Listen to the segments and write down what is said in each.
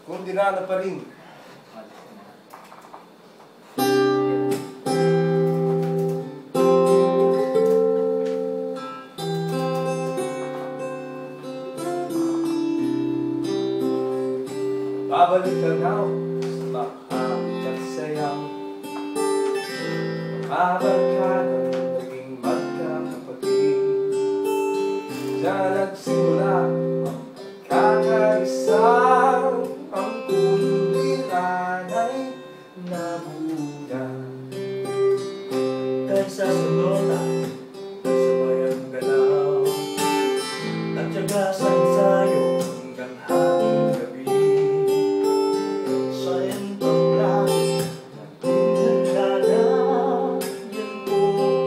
Kundirana pa rin. Babalik ka na sa makakit at sayaw. Mabarkada naging magkakapatid. Diyan nagsimula ang pagkakaisa. Ang kundirana'y nabuda. Kahit sa sunota, sabay ang galaw. Nagtyaga sa ensayo hanggang hating gabi. Sa entong langit, nagtinagana. Yan po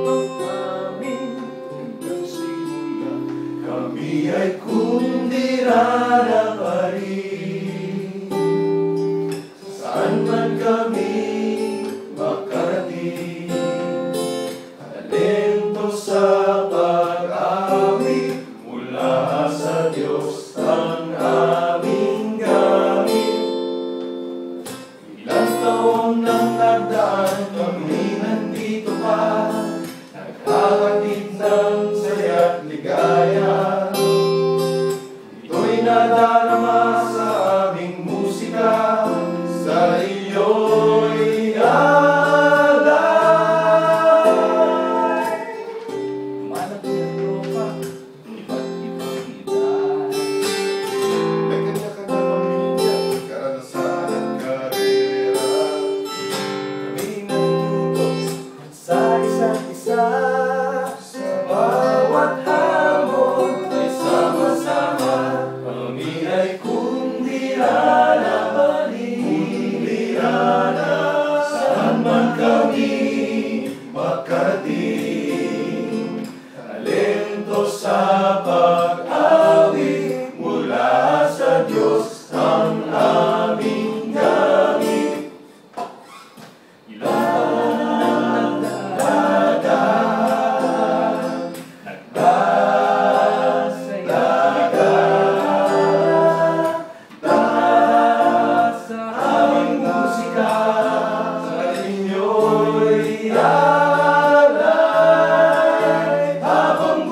ang aming nagsimula. Kami ay kundirana pa rin. Saan man kami makarating, talento sa pag-awit mula sa Diyos ang aming gamit. Ilang taon nang nagdaan, kami nandito pa, nagkakatid ng saya't ligaya. Ito'y nadarama sa aming musika, sa iyo'y alay. Manap ng tropa, iba't ibang edad. May kanya ka na pamilya, karanasan at karera. Kami nagtuto sa isa't isa. Sa bawat hamon ay sama-sama. Kami ay kundirana pa rin. Saan man kami makarating, talento sa pag-awit mula sa Diyos ang aming gamit. Ilang nagdadaan, sa aming musika, sa inyo'y alay habang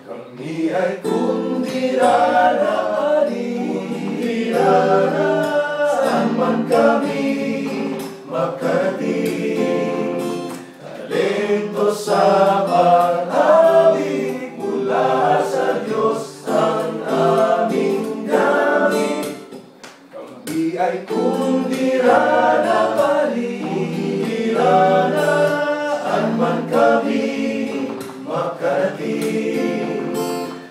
kami ay kundirana pa rin. Saan man kami makarating, talento sa pag-awit mula sa Diyos ang aming gamit. Kami ay kundirana pa rin. Saan man kami makarating,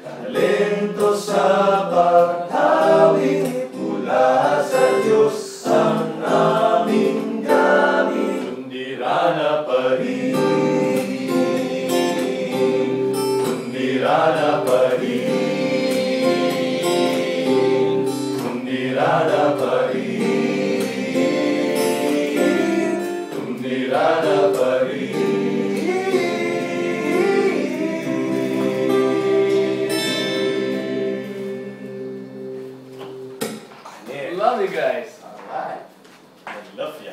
talento sa pag-awit mula sa Diyos ang aming gamit. Kundirana pa rin. Kundirana pa rin. Kundirana pa rin. Kundirana pa rin. Love you guys. Alright. I love you.